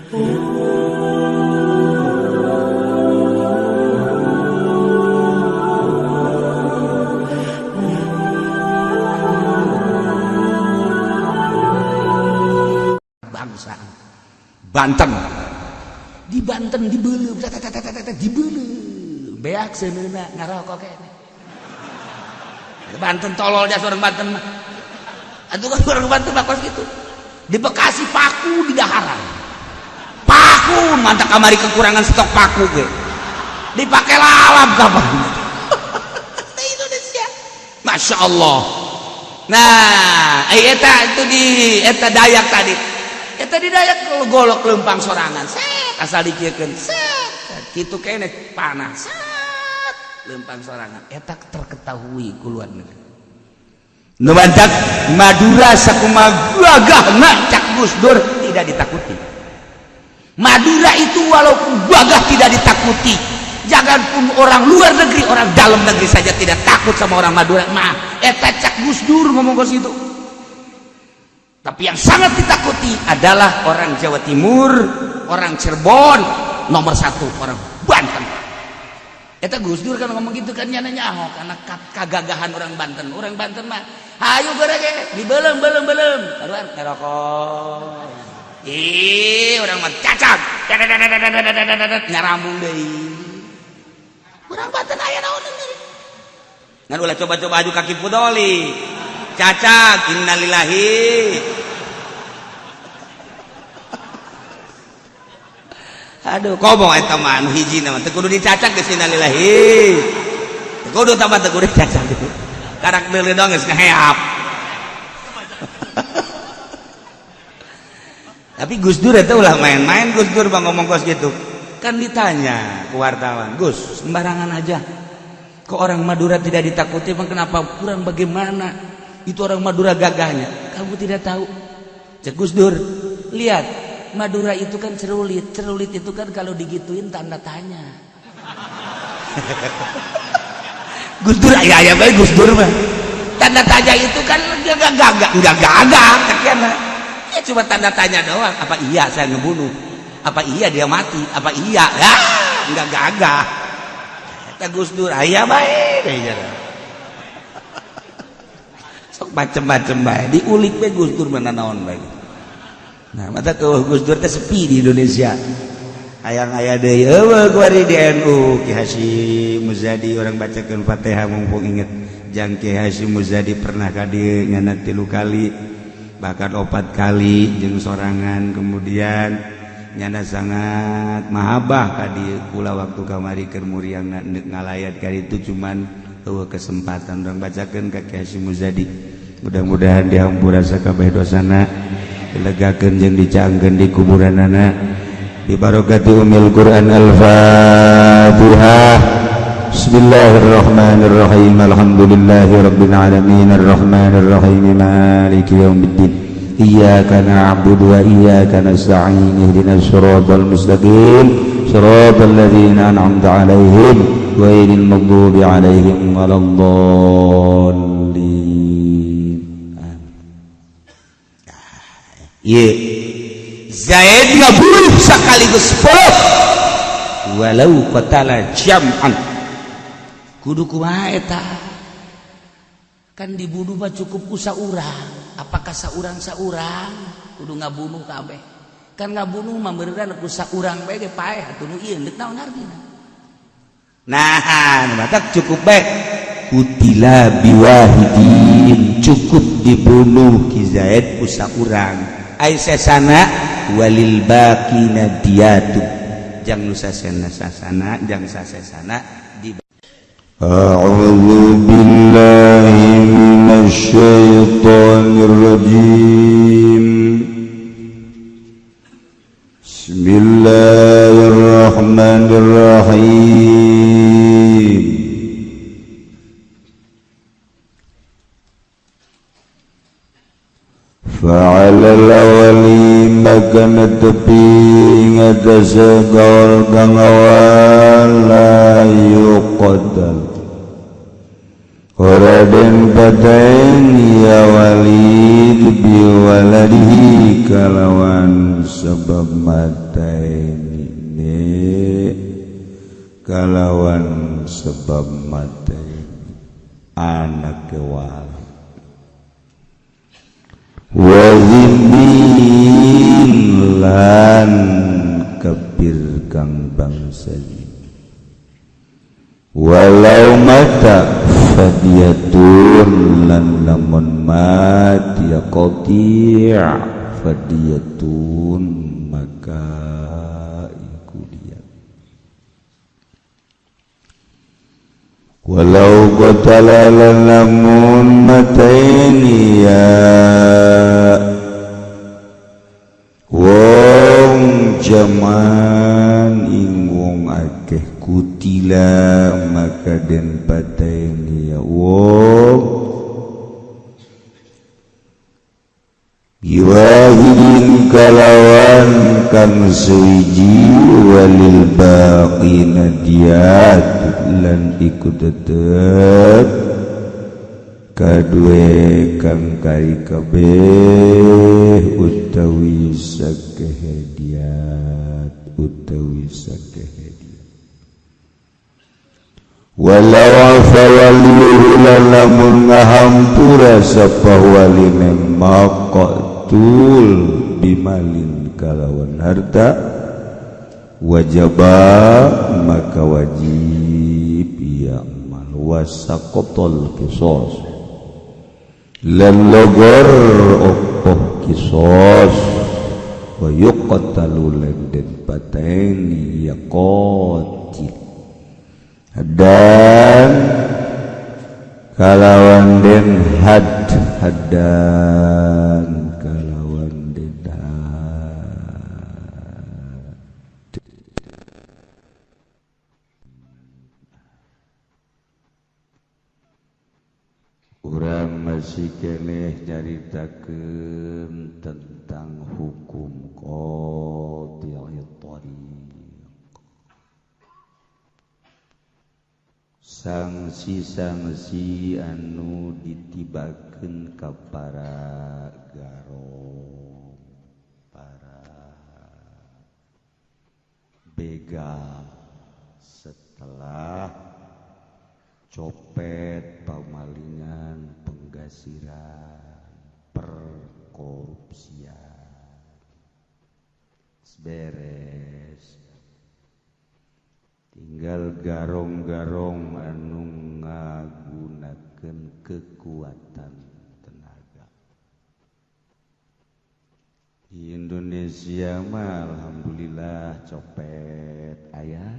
bangsa Banten di Banten dibeleu dibeleu beak seuneuna ngarokok kene Banten tolol jas orang Banten mah atuh kan orang Banten mah kos gitu di Bekasi paku di daharan paku mantap kamari kekurangan stok paku ge dipakai lalap kapan di Indonesia Masya Allah. Nah eta itu di eta Dayak tadi eta di Dayak golok lempang sorangan set asal dikiekeun set kitu kene panas set lempang sorangan eta terketahui ku luar negeri nu bantak Madura sakumaha gagahna cak Gus Dur tidak ditakuti. Madura itu walaupun gagah tidak ditakuti, janganpun orang luar negeri, orang dalam negeri saja tidak takut sama orang Madura mah eta cak Gus Dur ngomong kos itu. Tapi yang sangat ditakuti adalah orang Jawa Timur, orang Cirebon, nomor satu orang Banten. Eta Gus Dur kan ngomong gitu kan nyaho karena kagagahan orang Banten. Orang Banten mah hayu berage dibelem keluar ngerokok. Ih, orang mah cacat. Nyaramung deui. Orang Banten aya naon deui. Ngan ulah coba-coba aju kaki pudoli. Cacat, innalillahi. Aduh, komo eta mah anu hiji nama teu kudu dicacak geus innalillahi. Teu kudu tambah teu kudu dicacak. Karak deuleu dong geus ngaheap. Tapi Gus Dur eta ulah main-main Gus Dur bang ngomong kos gitu. Kan ditanya ke wartawan, "Gus, sembarangan aja. Kok orang Madura tidak ditakuti? Bang kenapa kurang bagaimana? Itu orang Madura gagahnya. Kamu tidak tahu?" Cek Gus Dur, "Lihat Madura itu kan cerulit itu kan kalau digituin tanda tanya." Gus Dur ayah baik Gus Dur mah tanda tanya itu kan enggak gagah kakekna ya cuma tanda tanya doang. Apa iya saya ngebunuh, apa iya dia mati, apa iya ya enggak gagah. Kata Gus Dur ayah baik sok macem-macem baik diulik baik Gus Dur mana naon baik. Nah, mata tuh Gus Dur teh sepi di Indonesia. Hayang aya deui eueuh kuari di NU Ki Hasyim Muzadi orang bacakeun Fatihah mumpung inget jang Ki Hasyim Muzadi pernah ka dieu nyana 3 kali bahkan 4 kali jeung sorangan kemudian nyana sangat mahabah ka dieu kula waktu kamari keur muriang ngalayat ka ditu cuman eueuh kesempatan urang bacakeun ka Ki Hasyim Muzadi mudah-mudahan dihampura sakabeh dosana dilegakeun jeung dicaangkeun di kuburanana bi barokati umil Quran al-Fatihah. Bismillahirrahmanirrahim. Alhamdulillahirabbil alamin arrahmanir rahim maliki yaumiddin. Iyyaka na'budu wa iyyaka nasta'in ihdinas siratal mustaqim siratal ladzina an'amta 'alaihim ghairil maghdubi 'alaihim waladdallin. Ye Zaid ngabunuh sekaligus 10 walau qatala jam'an kudu kumaha eta kan dibunuh mah cukup ku saurang apakah saurang kudu ngabunuh kabeh kan ngabunuh mah meureun ku saurang bae ge paeh atuh nu ieu deuk naon artina nah matak cukup bae kutila biwahidin cukup dibunuh ki Zaid ku saurang ai sesana walil baqina diyatu jang nu sasana jang sasana di a'udzu billahi minasy syaithanir rajim bismillahirrahmanirrahim fa'alal awali makana tepi ngatasa gaul kang awal la yuqaddal Raden Badain ya Walid biwaladihi kalawan sebab mataini kalawan sebab mataini anak Walid wazibin lan kafir kang bangsa walau mata fadiyatun lan lamun mati qati' fadiyatun maka iku dia walau qatala lan lamun mataini ya wong jaman ingwong akeh kutila maka den pateni ya wong biwahidin kalawan kang suwiji walil baqina diyat lan iku tetep kadue kang kai kabeh utawi sakeh diyat utawi sakeh walau afa waliyu lamun ngahampura sapa waline maqtul bimalin kalawan harta wajaba maka wajib ya amal wasaqatul qisas lan logor opoh qisas wa yuqtalu lan den pateni ya qatil dan kalawan den haddan kalawan den urang masih keneh nyaritakeun tentang hukum qati'it thariq sanksi-sanksi anu ditibakeun ka para garong para begal setelah copet pamalingan penggasiran perkorupsian beres tinggal garong-garong anu ngagunakeun kekuatan tenaga. Di Indonesia mah alhamdulillah copet aya.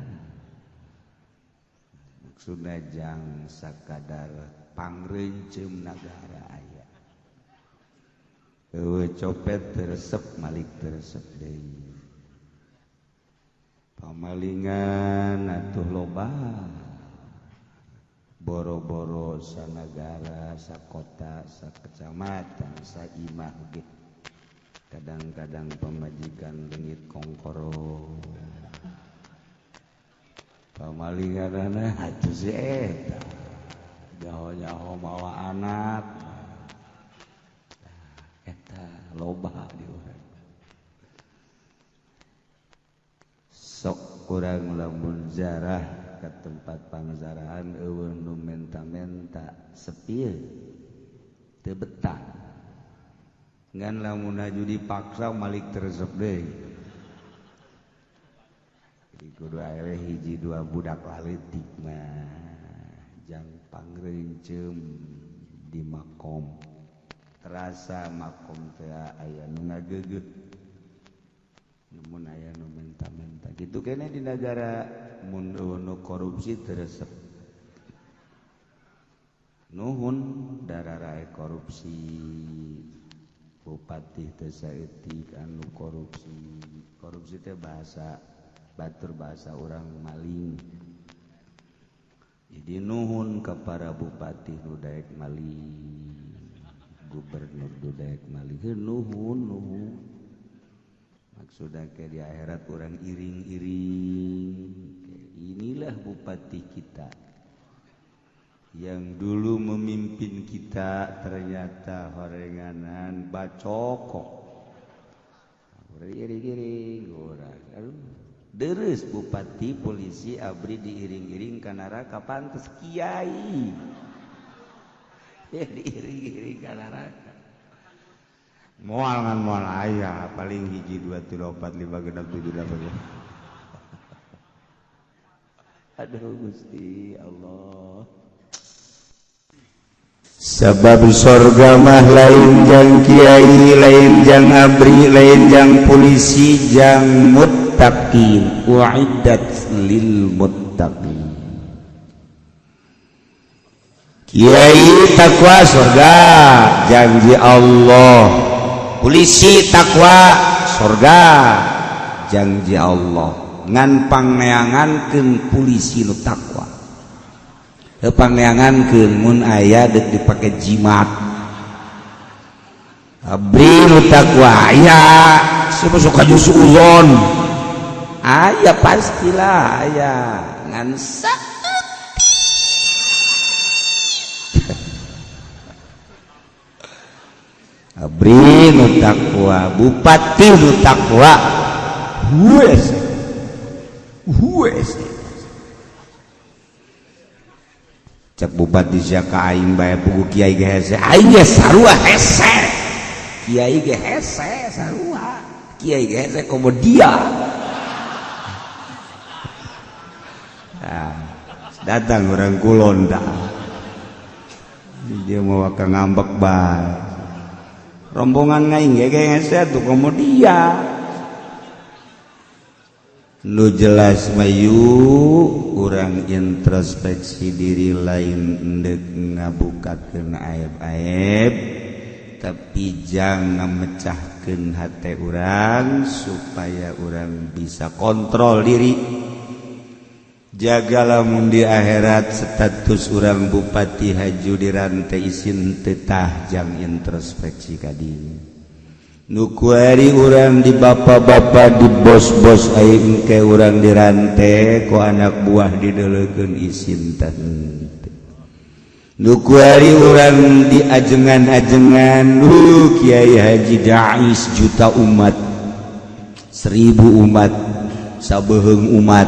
Maksudna jang sakadar pangreuncem nagara aya. Eueuh copet teresep malik teresep deui. Pamalingan atuh loba boro-boro sanagara sakota sakecamatan saimah ge kadang-kadang pemajikan leungit kongkoro pamalinganana atuh si eta nyaho-nyaho mawa anak eta loba di urang sok kurang lamun zarah ke tempat pangzarahan eueuh nu menta-menta sepieu teu betah ngan lamun aju dipaksa malik teresep deui jadi kudu aya hiji dua budak laletik mah jang pangreuncem di makom terasa makom teh aya nu ngageugeuh mun aya nu menta-menta gitu kene di negara mun nu korupsi teresep nuhun dararae korupsi bupati teu saeutik anu korupsi teh bahasa batur bahasa urang maling jadi nuhun ka para bupati nu daek maling gubernur nu daek maling nuhun maksudnya kayak di akhirat orang iring-iring inilah bupati kita yang dulu memimpin kita ternyata horenganan bacokok iring-iring orang deres bupati polisi abri diiring-iring ka neraka pantes kiai ya diiring-iring ka neraka moal ngan moal aya paling hiji 2 3 4 5 6 7 8 aduh Gusti Allah sabab sorga mah lain jang kiai lain jang abri lain jang polisi jang muttaqin uiddat lil muttaqin kiai takwa sorga janji Allah polisi takwa sorga janji Allah ngan pangneangankeun polisi nu takwa pangeangankeun mun aya dek dipake jimat abri nu takwa aya siapa suka jusuzon aya pastilah aya ngan abri nu takwa bupati nu takwa hues cek bupati siaka aing bae pugu kiai ge hese aing ge sarua hese kiai ge hese sarua kiai ge hese komo dia nah, datang orang kulon dah dia mau ka ngambek bae rombongan aing ge hese tuh komo dia nu jelas mayu urang introspeksi diri lain endek ngabukakeun aib-aib tapi jangan memecahkeun hati urang supaya urang bisa kontrol diri jagalah mun di akhirat status urang bupati haju dirantai isin tetah jang introspeksi ka diri nukuari urang di bapak-bapak di bos-bos aing ke urang dirante ku anak buah didelekeun isin teh nukuari urang di ajengan-ajengan kiai haji dais juta umat 1000 umat sabeheung umat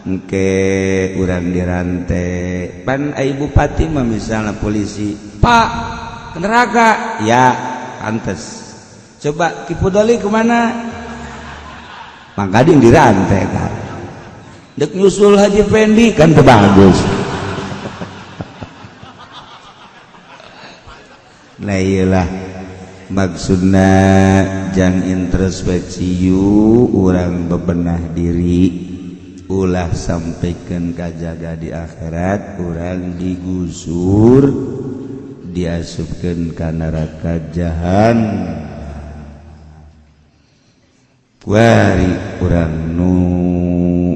engke urang dirante pan ai bupati mah misalna polisi pak ke neraka ya pantes coba Kipudoli kemana? Manggading dirantai kan. Dek nyusul Haji Fendi kan bagus. Nah iyalah maksudna jang introspeksi yu urang bebenah diri ulah sampaikan kajaga di akhirat urang digusur diasupkeun ka neraka jahanam wari urang nu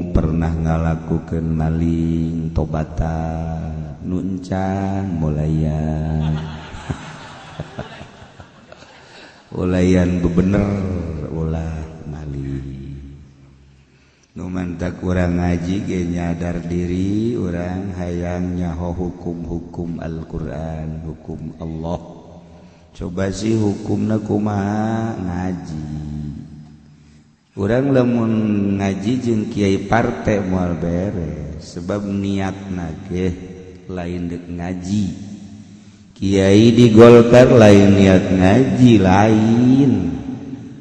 pernah ngalakukeun maling tobatan nu encan mulayan ulayan bebener ulah maling nu mantak urang ngaji ge nyadar diri urang hayang nyaho hukum-hukum Al-Qur'an hukum Allah coba sih hukumna kumaha ngaji urang lamun ngaji jeung kiai parte moal beres sebab niatna ge lain dek ngaji kiai di Golkar lain niat ngaji lain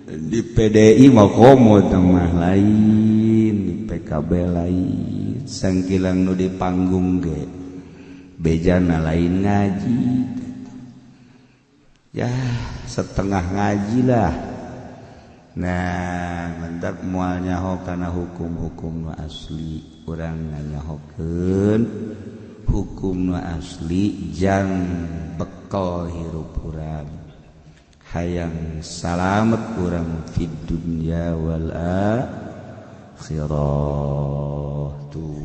di PDI mah komo tengah lain di PKB lain sangkilang nu di panggung ge bejana lain ngaji ya setengah ngaji lah. Nah mantap moal nyaho kana hukum-hukum nu asli urang nganyahokeun hukum nu asli jang bekal hirup urang hayang salamet urang fid dunya wal akhirah tuh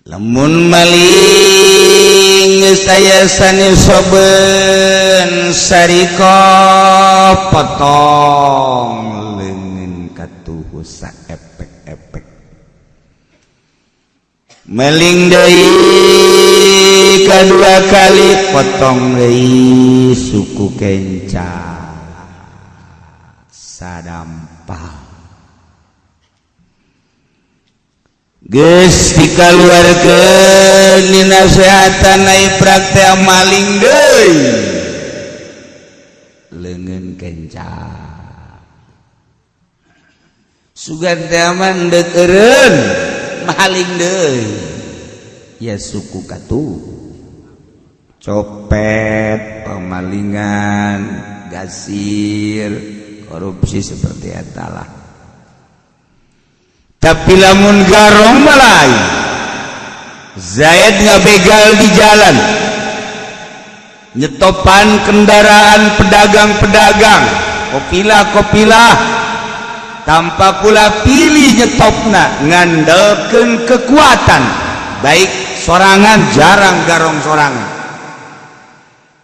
lamun maling saya sani soben sariko potong leungeun katuh sa epek-epek meling deui kadua kali potong deui suku kenca sadampal geus dikaluarkeun dinasehatan ai praktek maling deui leungeun kenca sugan teh mandek eureun maling deui ya suku katu copet pemalingan gasir korupsi seperti eta lah tapi lamun garong malai Zaid ngabegal di jalan nyetopan kendaraan pedagang-pedagang kopilah tanpa pula pilih nyetopna ngandalkeun kekuatan baik sorangan jarang garong sorangan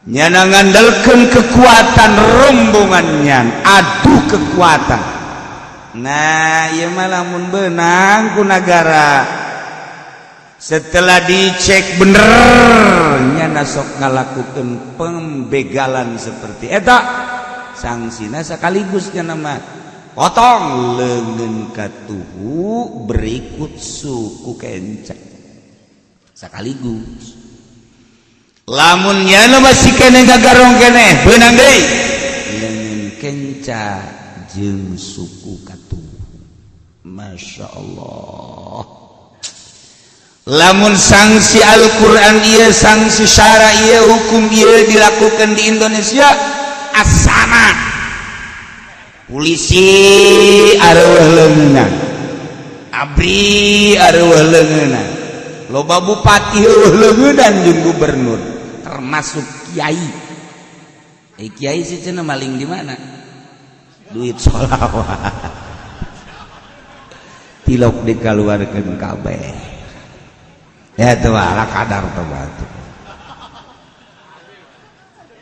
nyana ngandalkeun kekuatan rombongannya adu kekuatan. Nah ieu mah lamun beunang ku nagara setelah dicek bener nyana sok ngalakukeun pembegalan seperti eta sangsina sakaligus nyana mah potong leungeun katuhu berikut suku kenca sakaligus lamun nyana masih keneh gagarong keneh beunang deui leungeun kenca jeung suku katuhu Masya Allah lamun sanksi Al-Quran ieu sanksi syara ieu hukum ieu dilakukan di Indonesia asana polisi areueuh leungeunna abri areueuh leungeunna loba bupati areueuh leungeunnan jeung gubernur termasuk kiai kiai sih cenah maling di mana duit sholawat tilok dikaluarkeun kabeh ya tuh ala kadar tuh batu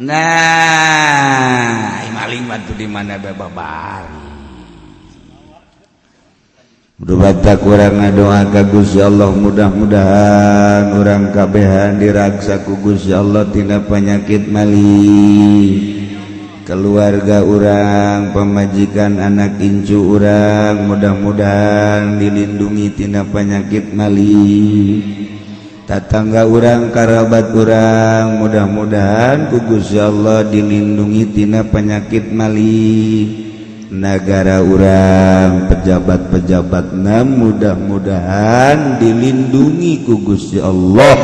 nah maling bantu di mana babari Berubah kurang doa ka Gusti Allah mudah-mudahan urang kabehan diraksa ku Gusti Allah tina penyakit maling keluarga urang pemajikan anak incu urang mudah-mudahan dilindungi tina penyakit maling tatangga urang karabat urang mudah-mudahan ku Gusti Allah dilindungi tina penyakit maling negara urang pejabat-pejabatna mudah-mudahan dilindungi ku Gusti Allah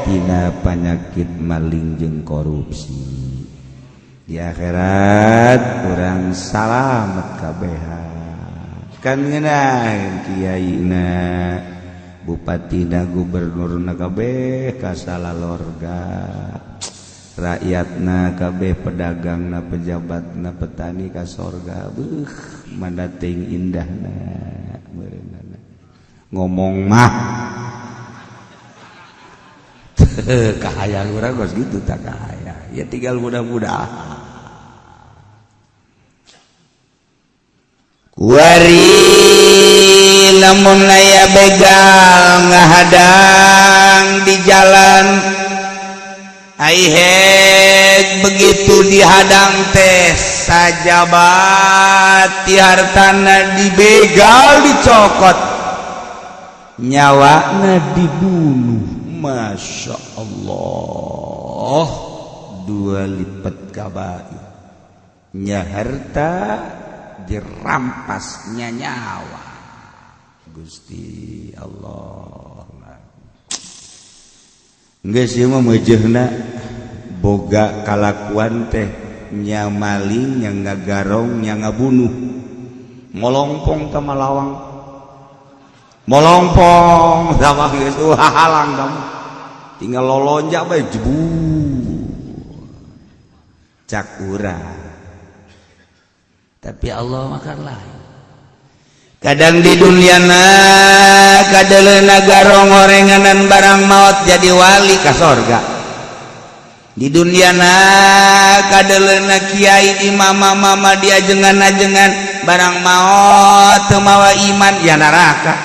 tina penyakit maling jeung korupsi di akhirat urang salamet kabehan kan ngeunah kiaina bupatina gubernurna kabeh kasalalorga rakyatna kabeh pedagangna pejabatna petani ka sorga beuh manda teuing indahna meureunana ngomong mah kahayang urang geus kitu tak kahayang ya tinggal mudah-mudahan kuari lamun aya begal ngahadang di jalan aiheg begitu dihadang teh sajabat ti hartana dibegal dicokot nyawana dibunuh Masya Allah dua lipat kabair nya harta dirampasnya nyawa Gusti Allah geus ieu mah meujeuhna boga kalakuan teh nya maling nya ngagarong nya ngabunuh molongpong teh malawang molongpong sama geus halang kamu tinggal lolonjak bae jebu cak urang tapi Allah makan lain kadang di dunyana kadeleuna garong orenganan barang maut jadi wali ka sorga di dunyana kadeleuna kiai imam-mama dia ajengan-ajengan barang maut teu mawa iman ya neraka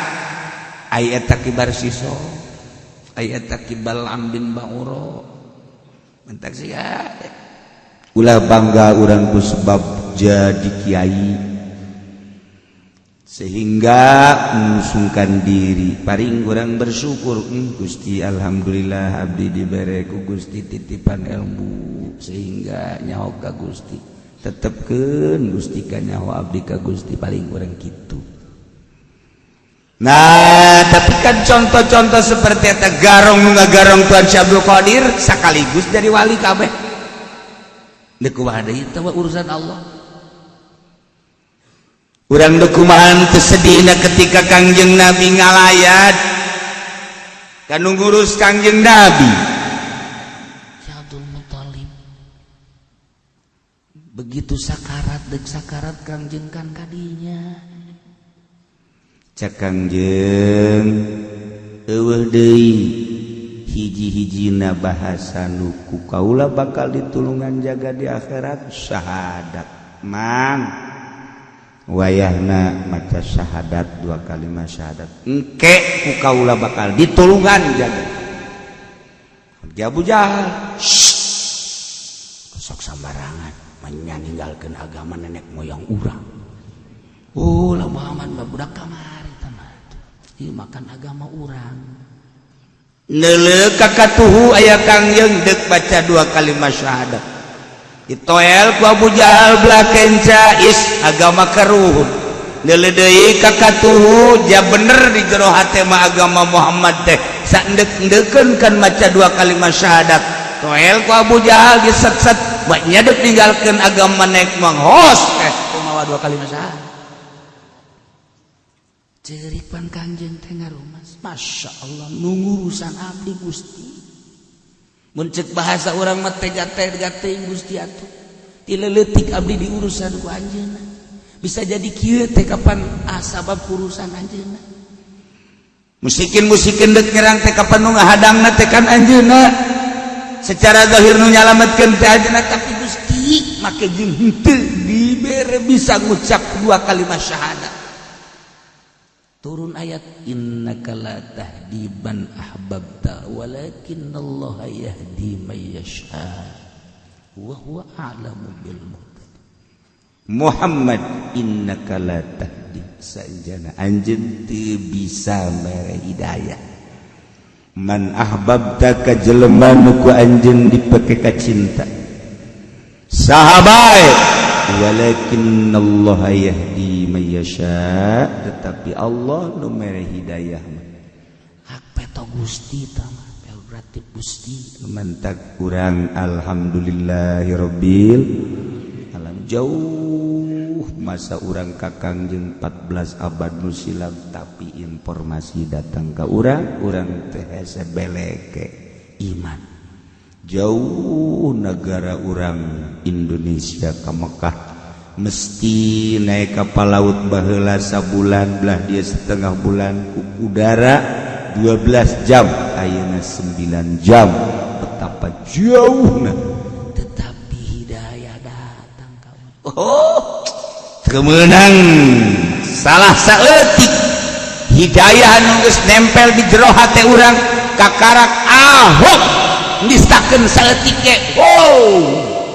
ai eta kibar siso aya takibal ambin ba'uro mentak sia ulah bangga urang ku sebab jadi kiai sehingga mengusungkan diri paring urang bersyukur Gusti alhamdulillah abdi dibere ku Gusti titipan ilmu sehingga nyaho ka Gusti tetepkeun Gusti ka nyaho abdi ka Gusti paling urang kitu. Nah, tapi kan contoh-contoh seperti eta garong nu ngagarong Tuan Syekh Abdul Qadir sakaligus dari wali kabeh. Deuk kumaha deui teh urusan Allah. Urang deuk kumaha teu sedihna ketika Kangjeng Nabi ngalayat kanu ngurus Kangjeng Nabi. Syekh Abdul Muthalib begitu sakarat deuk sakarat Kangjeng kan kadinya. Cak Kangjeng eueuh deui hiji-hijina bahasa nu ku kaula bakal ditulungan jaga di akhirat syahadat mang wayahna maca syahadat 2 kalimat syahadat engke ku kaula bakal ditulungan jaga Abu Jahal sok sembarangan menyaninggalkeun agama nenek moyang urang lah Muhammad budak kamari ieu makan agama urang neuleuh kakatuhu aya Kangjeng deuk baca 2 kalimat syahadat ditoel ku Abu Jahal belah kenca agama karuhun neuleuh deui kakatuhu ja bener di jero hate mah agama Muhammad teh saendek-endeukeun kan maca 2 kalimat syahadat toel ku Abu Jahal diset-set bae nyadek ninggalkeun agama nek manghos kumaha 2 kalimat syahadat ceripan Kangjeng teh ngarumas Masya Allah nungurusan abdi Gusti mun ceuk bahasa urang mah teh gateh Gusti atuh ti leutik abdi diurusan ku anjeunna bisa jadi kieu teh kapan sabab urusan anjeunna musikin deuk nyerang teh kapan nu ngahadangna teh kan anjeunna secara zahir nu nyalametkeun teh anjeunna tapi Gusti make jeung henteu dibere bisa ngucap 2 kalimat syahadat turun ayat innaka la tahdi man ahbabta walakinallaha yahdi may yasha wa huwa a'lamu bil muhtadin Muhammad innaka la tahdi sanjana anjeun teu bisa mere hidayah man ahbabta ka jelema nu ku anjeun dipake ka cinta sahabae walakinallaha yahdi may yasha tetapi Allah nu mere hidayah mah hak peto Gusti tah mah prerogatif Gusti mantak urang alhamdulillahirabbil alamin jauh masa urang ka Kangjeng 14 abad nu silam tapi informasi datang ka urang teh hese beleke iman jauh negara orang Indonesia ke Mekah mesti naik kapal laut baheula sabulan belah dia setengah bulan ku udara 12 jam ayeuna 9 jam betapa jauhna tetapi hidayah datang kawan kemenang salah saeutik hidayah anu geus nempel di jero hate urang kakarak ahok nistakeun saeutik ge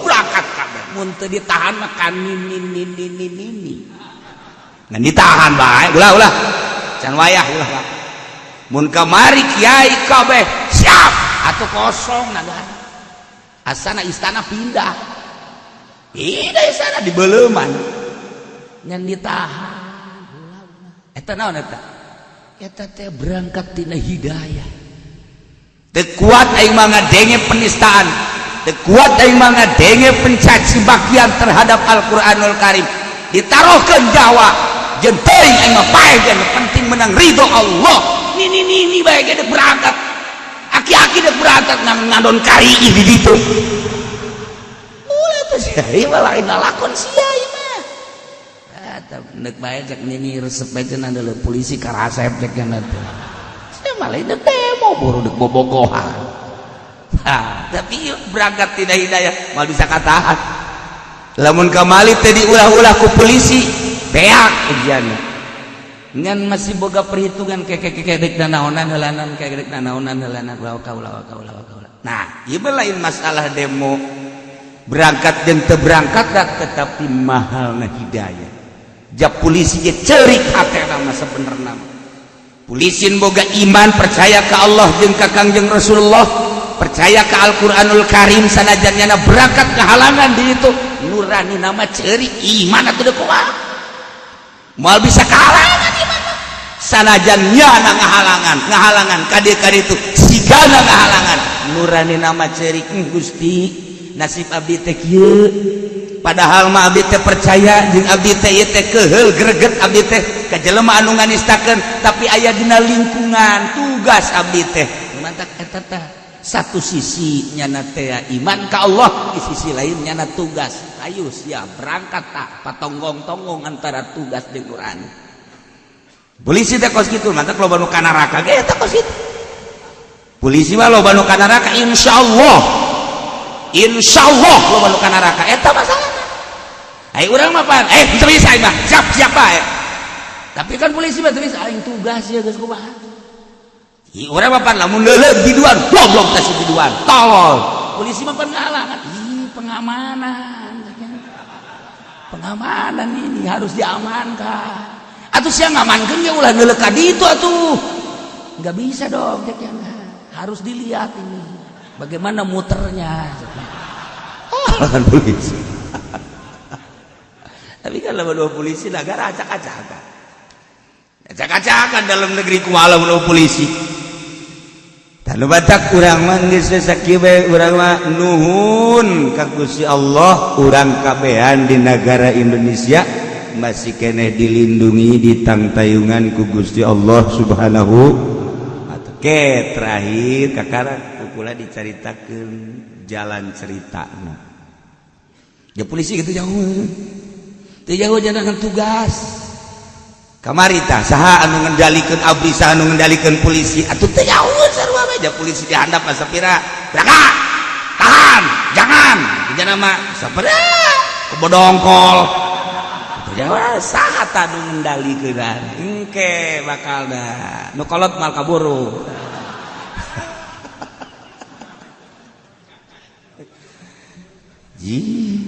berangkat kabeh mun teu ditahan makan nini ngan ditahan bae ulah can wayah ulah mun kamari kiai kabeh siap atuh kosong nagara asana istana pindah istana dibeleuman ngan ditahan ulah eta naon eta teh berangkat tina hidayah teu kuat aing mah ngadenge penistaan teu kuat aing mah ngadenge pencaci makian terhadap Al-Qur'anul Karim ditaruhkeun Jawa jeung teuing aing mah paeh jeung penting menang ridho Allah ni bae ge berangkat aki-aki deuk berangkat ngadon kari di ditu ulah teh sia mah lain lakon sia ieu mah eta neuk bae cek nini resep bae cenah deuleu polisi karasep cek cenah teh malah itu demo baru dek bobogohan tapi berangkat tidak hidayah mal bisa katahan lamun kamali teh diulah-ulah ku polisi beak ujianna ngan masih boga perhitungan kekek nanaonan helanan kekek nanaonan helanan kaula. Nah, ieu lain masalah demo berangkat dan teu berangkat tetapi mahalna hidayah. Jak polisi ge ceurik hatena mah sabenerna. Polisi boga iman percaya ke Allah jeung ka Kangjeng Rasulullah, percaya ke Al-Qur'anul Karim sanajan nyana berangkat ke halangan di itu nurani nama ceurik iman atuh teu kuat. Moal bisa kahalangan iman sanajan nyana ngahalangan kade itu sigana ngahalangan nurani nama ceurik Gusti nasib abdi teh kieu padahal mah abdi teh percaya jeung abdi teh ieu teh keheul greget abdi teh ka jelema anu nganistakeun tapi aya dina lingkungan tugas abdi teh mantak eta teh satu sisi nyana teh iman ka Allah di sisi lain nyana tugas ayo sia berangkat tak patonggong-tonggong antara tugas jeung Quran polisi teh kos kitu mantak loba nu ka neraka ge eta kos kitu polisi mah loba nu ka neraka insyaallah loba nu ka neraka eta masalahna ai urang mah pan bisa bisa mah siap bae tapi kan polisi mah teu bisa aing tugas ya geus kumaha urang mah pan lamun leuleug biduan goblok teh si biduan tolol polisi mah pan ngahalangan pengamanan ini harus diamankan atuh sia ngamankeun ge ulah neuleuk ka ditu atuh enggak bisa dong cek yang harus dilihat ini bagaimana muternya kan polisi tapi kan lawan polisi negara acak-acakan dalam negeri kumaha lawan polisi tanu batak urang mah geus sakieu bae urang mah nuhun ka Gusti Allah urang kabehan di negara Indonesia masih keneh dilindungi ditangtayungan ku Gusti Allah Subhanahu wa ta'ala. Oke, terakhir kakara kukula dicaritakeun jalan ceritana. Ya polisi gitu jauh. Teu jauh jangan tugas. Kamari tah saha anu ngendalikeun abri saha anu ngendalikeun polisi atuh teu jauh sarua we polisi dihandap sapira. Berangkat. Tahan, jangan. Jangan mah sapira kebodongkol. Jawa saha tanu ngendalikeun engke bakal da nu kolot mal kaburu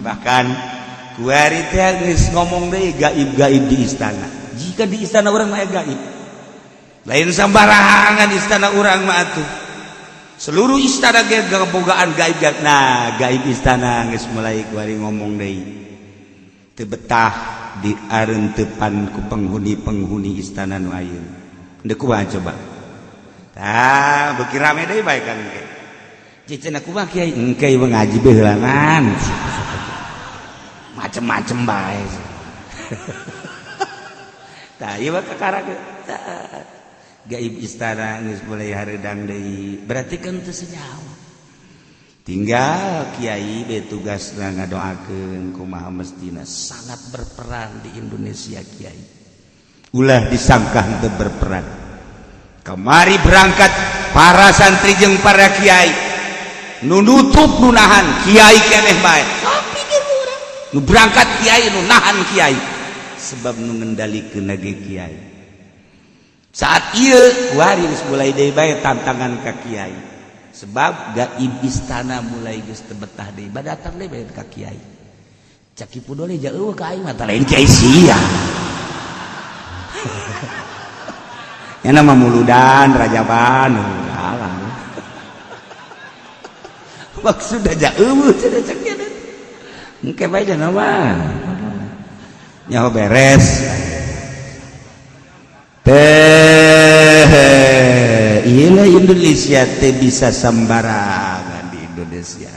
bahkan kuari teh geus ngomong deui gaib-gaib di istana jika di istana urang mah gaib lain sambarangan di istana urang mah atuh seluruh istana ge gabogaan gaib nah gaib istana geus mulai kuari ngomong deui teu betah diarentepan ku penghuni istana nu ayeuna deuk kumaha coba tah beuki rame deui bae kan engke cicena kumaha kiai engke ieu ngaji beulanan macem-macem bae tah ieu mah kakara gaib istana geus mulai hareudang deui berarti kan teu senyawa tinggal kiai be tugasna ngadoakeun kumaha mestina sangat berperan di Indonesia kiai ulah disangka henteu berperan kamari berangkat para santri jeung para kiai nu nutup nu nahan kiai keneh bae pikir urang nu berangkat kiai nu nahan kiai sebab nu ngendalikeun ge kiai saat ieu kuari geus mulai deui bae tantangan ka kiai sebab gaib istana mulai geus teu betah deui badatan deui bae ka kiai caki pudole jauh ka aing mah lain kiai sia nya mah muludan rajaban alang maksudna jauh cenah cek kieu engke bae jangan mah nyaho beres iyalah Indonesia teh bisa sembarangan di Indonesia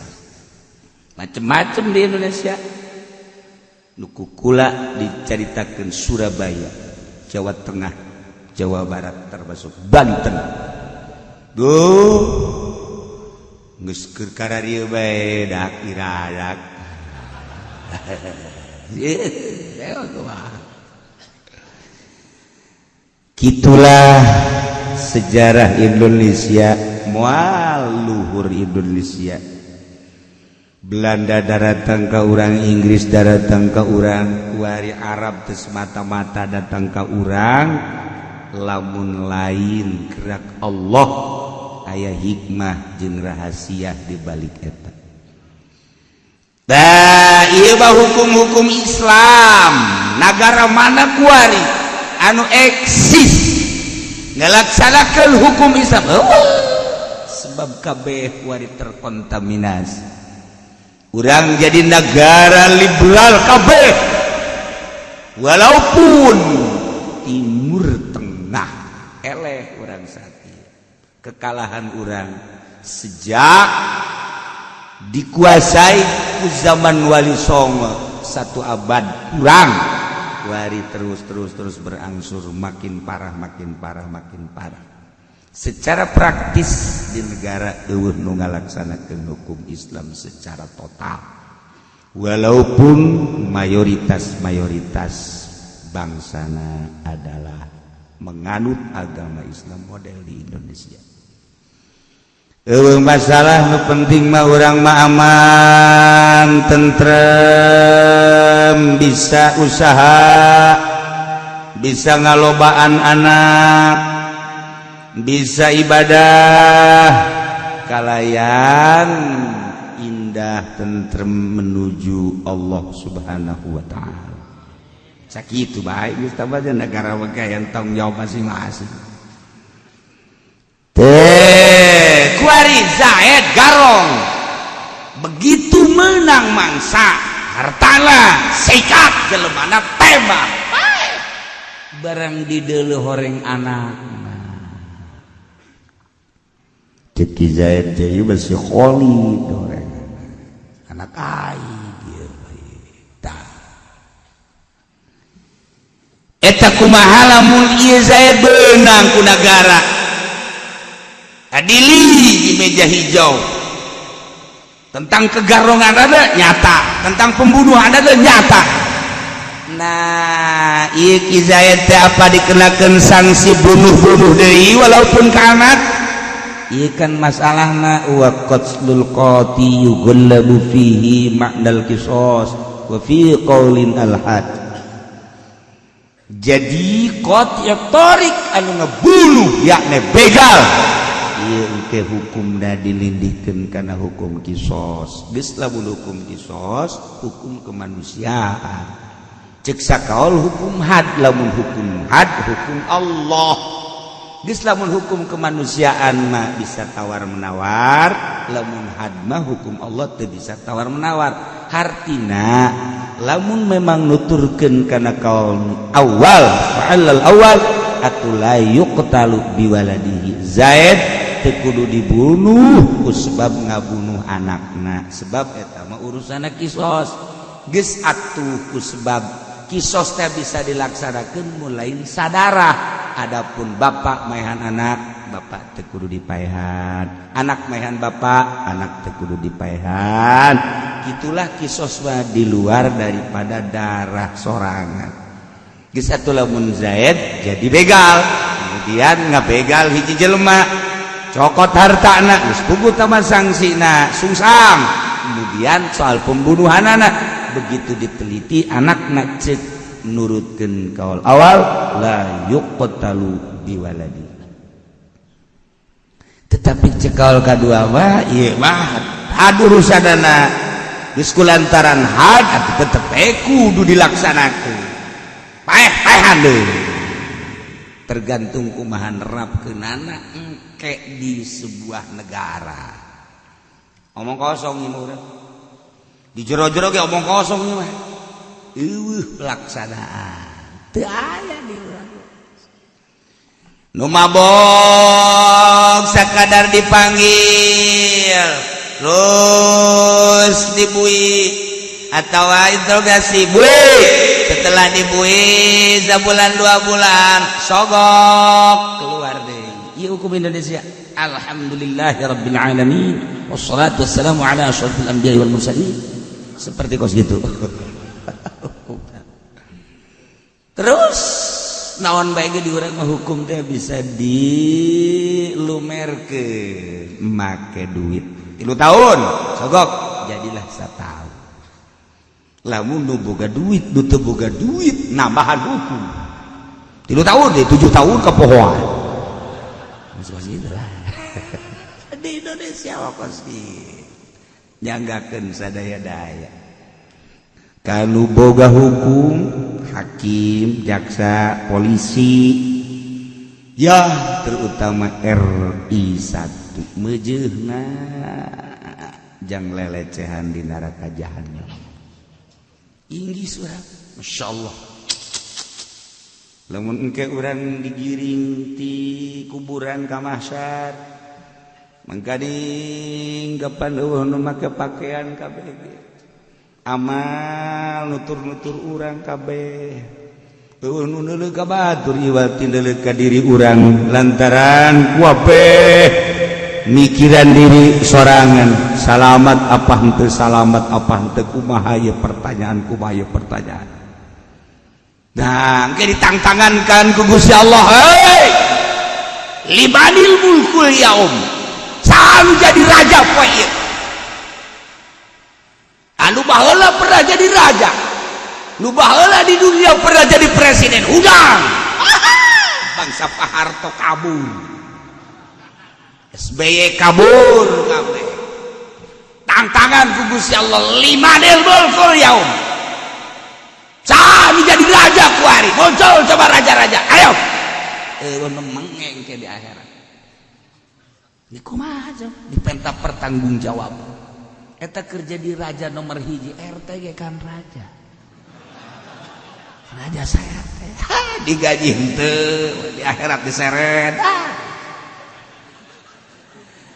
macem-macem di Indonesia nu kukula dicaritakeun Surabaya Jawa Tengah Jawa Barat termasuk Banten duh geus keur kararieu bae dak iradak gitulah sejarah Indonesia moal luhur Indonesia Belanda datang ke urang, Inggris datang ke urang, kuari Arab teu semata-mata datang ke urang, lamun lain gerak Allah aya hikmah jeung rahasia di balik eta. Da ieu mah hukum-hukum Islam. Nagara mana kuari anu eksis ngalaksanakeun hukum Islam? Sebab kabeh kuari terkontaminasi. Urang jadi negara liberal kabeh. Walaupun Timur Tengah eleh urang sakieu. Kekalahan urang sejak dikuasai ku zaman Wali Songo 1 abad kurang, wari terus berangsur makin parah. Secara praktis di negara eueuh nu ngalaksanakeun hukum Islam secara total, walaupun mayoritas bangsana adalah menganut agama Islam model di Indonesia. Masalah nu penting mah urang mah aman, tentrem, bisa usaha, bisa ngalobaan anak, bisa ibadah, kalayan indah tentrem menuju Allah Subhanahu wa taala. Sakitu bae geus tabaja negara wagayan tanggung jawab masing-masing. Kuari Zaid Garong begitu menang mangsa hartana sikat jelemana tembak barang dideuleuh horeng anak Ceki Zaid jadi masih kholi doreng anak ai dia eta kumaha lamun ieu Zaid beunang ku nagara adili di meja hijau tentang kegarongan ada nyata, tentang pembunuhan ada nyata. Nah ieu Ki Zaid teh apa dikenakeun sanksi bunuh deui walaupun kanat ieu kan masalahna wa qatlul qati yughallabu fihi ma'nal qisas wa fi qaulin al-had. Jadi qati tarik anu ngebunuh yakni begal ieu ke hukumna dilindihkeun kana hukum qisas. Geus lamun hukum qisas hukum kemanusiaan. Cek sakaol hukum had, lamun hukum had hukum Allah. Geus lamun hukum kemanusiaan mah bisa tawar menawar, lamun had mah hukum Allah teu bisa tawar menawar. Hartina lamun memang nuturkeun kana kaul awal fa'alal awal atula yuqtalu biwaladihi. Zaid teu kudu dibunuh ku sebab ngabunuh anakna, sebab eta mah urusana qisas. Geus atuh ku sebab qisas teh bisa dilaksanakeun mulai sadara. Adapun bapak maehan anak, bapak teu kudu dipaehan. Anak maehan bapak, anak teu kudu dipaehan. Gitulah qisas mah di luar daripada darah sorangan. Geus atuh lamun Zaid jadi begal, kemudian ngabegal hiji jelema cokot hartana geus puguh tama sangsina sungsang. Kemudian soal pembunuhanana begitu diteliti anakna cek nurutkeun kaul awal la yuqtalu biwaladi. Tetapi cek kaul kadua mah ieu mah had urusanana geus kulantaran had atuh tetep kudu dilaksanakeun. Paeh-paehan deui. Tergantung kumaha nerapkeunana engke di sebuah negara. Omong kosong ieu mah di jero-jero ge omong kosong ieu mah. Pelaksanaan teu aya di urang. Nu mabok sakadar dipanggil terus dibui atau interogasi bui, setelah dibui sebulan 2 bulan sogok keluar deh. Ieu hukum Indonesia. Alhamdulillahirabbil alamin wassalatu wassalamu ala asyrofil anbiya'i wal mursalin. Seperti kos gitu. Terus naon bae ge di urang mah hukum teh bisa dilumerkeun make duit 3 tahun sogok jadilah tahu lamun nu boga duit nu teu boga duit nambahan hukum 3 tahun deh 7 tahun kepohoan masih itu lah di Indonesia wakos nyanggakeun sadaya-daya kalau boga hukum hakim jaksa polisi ya terutama RI 1 mejeuna jang lelecehan di neraka jahanam inggih surah masyaallah lamun engke urang digiring ti kuburan ka mahsyar mangka dinggapan eueuh nu make pakaian kabeh amal nutur-nutur urang kabeh eueuh nu neuleuk ka batur iwal tindeuleuh ka diri urang lantaran kabeh mikiran diri sorangan salamat apa henteu salamat apa henteu kumaha ieu pertanyaan nah engke ditangtangankan ku Gusti Allah hei limanil mulkul yaum selalu jadi raja poe ieu anu baheula pernah jadi raja nu baheula di dunia pernah jadi presiden udang bangsa Pak Harto kabur SBY kabur kabeh tantangan ku Gusti Allah limanil mulkul yaum sami jadi raja kuari muncul coba raja-raja ayo mengeng ke di akhirat ini kumaha dipenta pertanggung jawab eta kerja di raja nomor hiji RT ge kan raja saya teh digaji henteu di akhirat diseret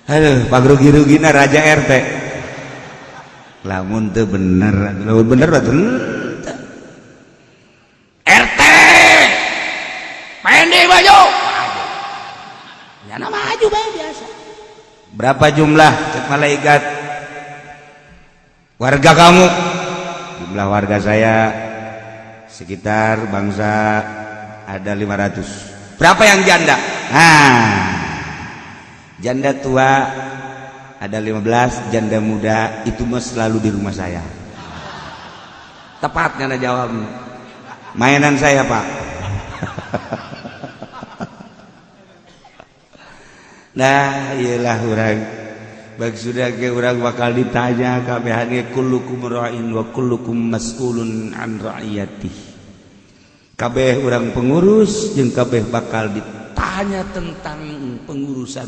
aduh pagrugi-rugina raja RT lamun teu bener lamun bener atuh RT pendek baju nyana maju bae biasa berapa jumlah cek malaikat warga kamu jumlah warga saya sekitar bangsa ada 500 berapa yang janda janda tua ada 15 janda muda itu mah selalu di rumah saya tepat karena jawabnya mainan saya pak nah iyalah orang bagi sudah ke orang bakal ditanya kabehane kullukum ra'in wa kullukum mas'ulun an ra'iyatih kabeh orang pengurus jeung kabeh bakal ditanya tentang pengurusan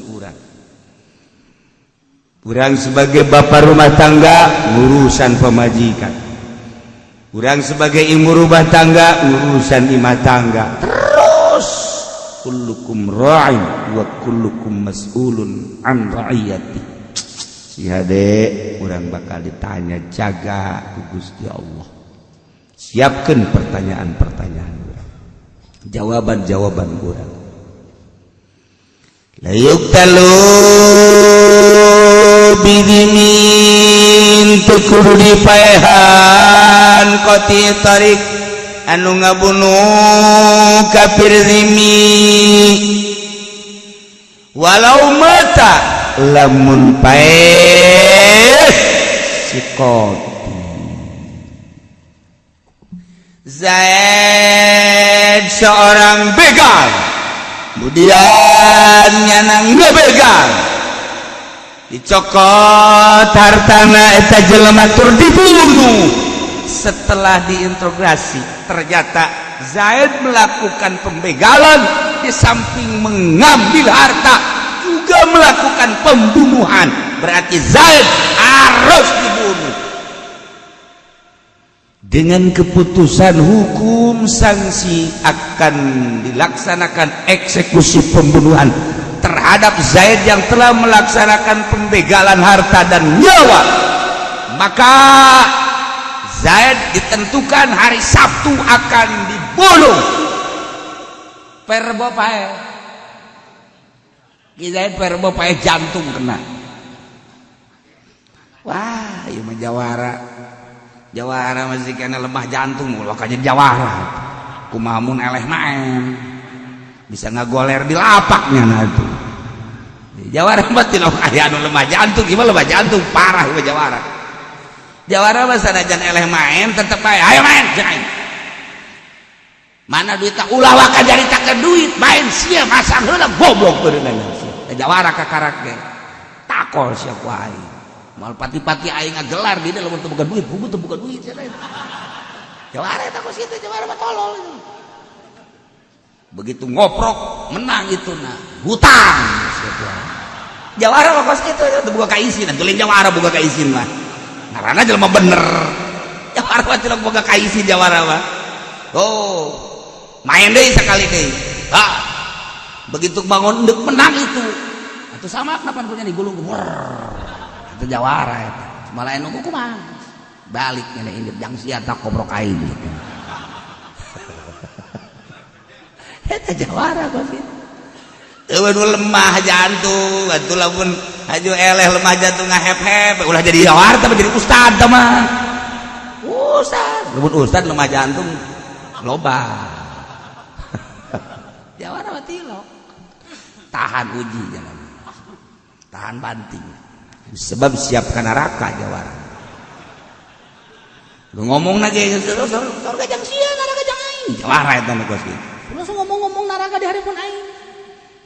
orang sebagai bapak rumah tangga urusan pemajikan orang sebagai ibu rumah tangga urusan imah tangga terus kullukum ra'in wa kullukum mas'ulun an ra'iyatih si hade orang bakal ditanya jaga Gusti Allah siapkan pertanyaan-pertanyaan orang jawaban-jawaban orang la yuktalu bidimin tukudu dipaehan qati tarik anu ngabunuh kafir zimi walau mata lamun paeh sikoti Zaid seorang begal kemudian nyana ngebegal dicokot hartana eta jelema tur dibunuh setelah diintegrasi ternyata Zaid melakukan pembegalan di samping mengambil harta juga melakukan pembunuhan berarti Zaid harus dibunuh dengan keputusan hukum sanksi akan dilaksanakan eksekusi pembunuhan terhadap Zaid yang telah melaksanakan pembegalan harta dan nyawa maka Zaid ditentukan hari Sabtu akan dibunuh perbo pae Zaid perbo pae jantung kena wah ieu mah jawara masih kena lemah jantung ulah ka jawara kumaha mun eleh maen bisa ngagoler di lapaknya nah itu jawara mah tidak aya anu lemah jantung gimana lemah jantung parah ieu jawara Jawara mah sanajan eleh main tetep bae ayo main jangan mana duitna ulah waka jaritakeun duit main sia masang heula goblok beunang sia jawara kakarak ge takol sia ku aing moal pati-pati aing ngagelar di lamun teu boga duit buku teu boga duit sia jawara eta kos kitu jawara mah tolol begitu ngoprok menang itu nah hutang jawara mah kos kitu teu boga kaisin teu lain jawara boga kaisin mah karena jelema bener jawara mah teu boga kaisin jawara mah oh main deui sakali deui begitu bangun endek menang itu atuh sama kenapa punya digulung itu jawara eta malah anu kumaha balik nya indep jang sia tak koprok aing gitu eta jawara kos itu eueun lemah jantung atuh lamun haju eleh lemah jantung ngahep-hep ulah jadi jawara tapi jadi ustad tah mah ustad lamun ustad lemah jantung loba jawara mah tilo tahan uji jangan tahan banting sebab siapkan neraka jawara lu ngomong lagi surga jang sia neraka jang aing jawara eta nu kos kitu langsung ngomong-ngomong neraka di hareupeun aing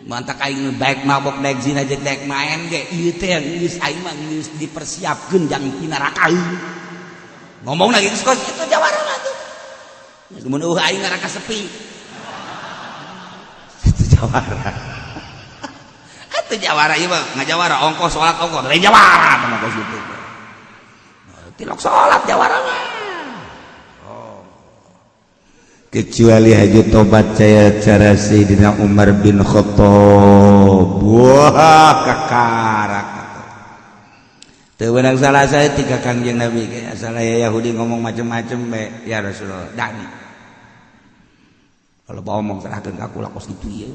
mantak aing baik mabok daek zina jeung daek main ge ieu teh geus aing mah geus dipersiapkeun jang di neraka ngomong lagi kos kitu jawara mah tuh mun aing neraka sepi itu jawara itu jawara ieu mah ngajawara ongkos salat ongkos lain jawara mah kos kitu tilok salat jawara mah kecuali haju tobat saya cara Sayyidina Umar bin Khattab wah kakarak teu beunang salah saya tika Kangjeng Nabi kayak salah Yahudi ngomong macam-macam be ya Rasulullah dani kalau ngomong serahkeun ka aku lakos kitu ieu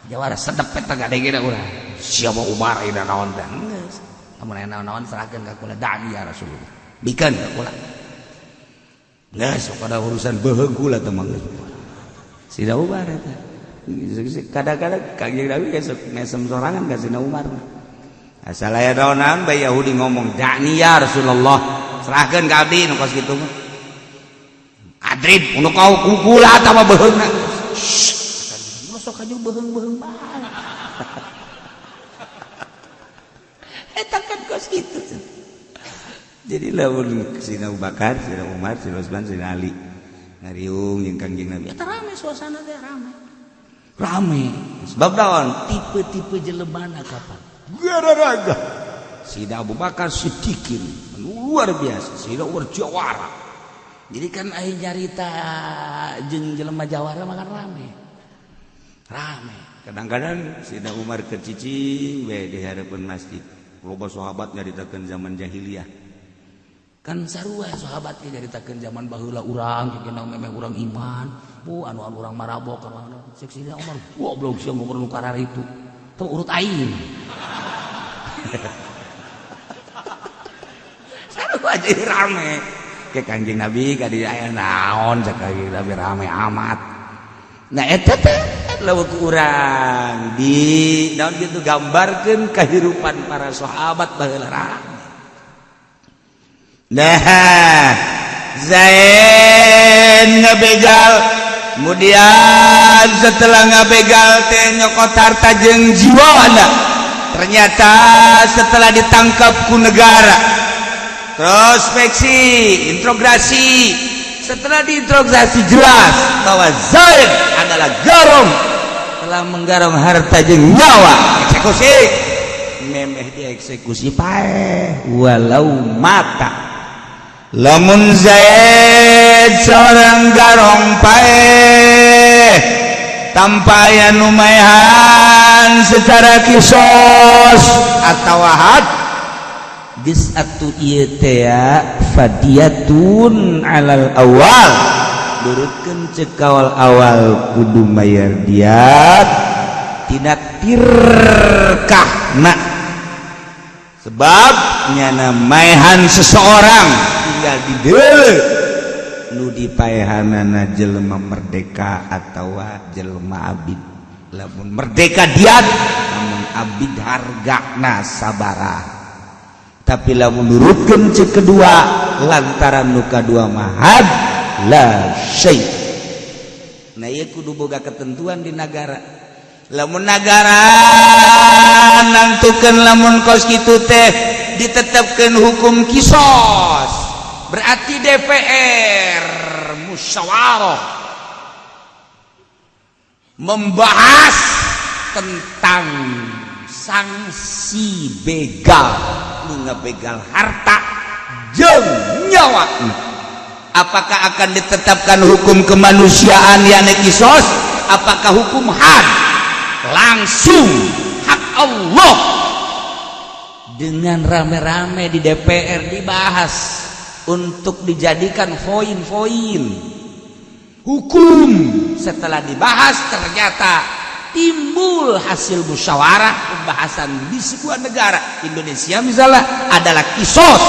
jawara sedep eta gadegna urang siapa Umar ina naon teh geus amun aya naon-naon serahkeun ka kula dani ya Rasulullah bikeun ka kula geus pada urusan beheung kula teh mah Sina Umar eta kadang-kadang Kangjeng Nabi geus mesem sorangan ka Sina Umar asal aya naon bae Yahudi ngomong dani ya Rasulullah serahkeun ka abdi nu kos kitu mah adrib unu kau kukula tah mah beheungna sok aja beheung-beheung bae eta kan kos kitu jadi lamun Sina Abu Bakar, Sina Umar, Sina Utsman, Sina Ali ngariung jeung Kangjeng Nabi eta rame suasana teh rame sebab naon tipe-tipe jelemana kapan gara-gara Sina Abu Bakar Siddiqin luar biasa Sina Umar jawara jadi kan aya nyarita jeung jelema jawara makan rame kadang-kadang Sina Umar kecicing we di hareupeun masjid loba sahabat nyaritakeun zaman jahiliyah kan sarua sahabat ge nyaritakeun zaman baheula urang kena memeh urang iman bu anu urang marabok kana cek Sina Umar goblok sia ngomong nu karar itu teu urut aing sarua jadi rame ke Kangjeng Nabi ka di aya naon cek Kangjeng Nabi rame amat nah eta teh lawan urang di naon kitu gambarkeun kahirupan para sahabat baheula rame nah Zain ngabegal kemudian setelah ngabegal teh nyokot harta jeung jiwana ternyata setelah ditangkap ku negara prospeksi interogasi setelah diinterogasi jelas bahwa Zaid adalah garong telah menggarong harta jeung nyawa eksekusi memeh dieksekusi pae walau mata lamun Zaid seorang garong pae tanpa aya numayahan secara kisos atawa had geus atuh ieu teh fadiyatun alal awal durutkeun ceuk awal kudu mayar diat tina tirkahna sebab nyana maehan seseorang tinggal di deuleu nu dipaehanana jelema merdeka atawa jelema abid lamun merdeka diat lamun abid hargana sabaraha tapi lamun nurutkeun cek kedua lantaran nu kadua mahad la syai. Nah ieu kudu boga ketentuan di negara. Lamun negara nantukeun lamun kos kitu teh ditetepkeun hukum kisos, berarti DPR musyawarah membahas tentang sanksi begal nu ngabegal harta jeung nyawa. Apakah akan ditetapkan hukum kemanusiaan yakni kisos? Apakah hukum had? Langsung hak Allah dengan rame-rame di DPR dibahas untuk dijadikan poin-poin hukum. Setelah dibahas ternyata timbul hasil musyawarah pembahasan di sebuah negara. Indonesia misalnya adalah kisos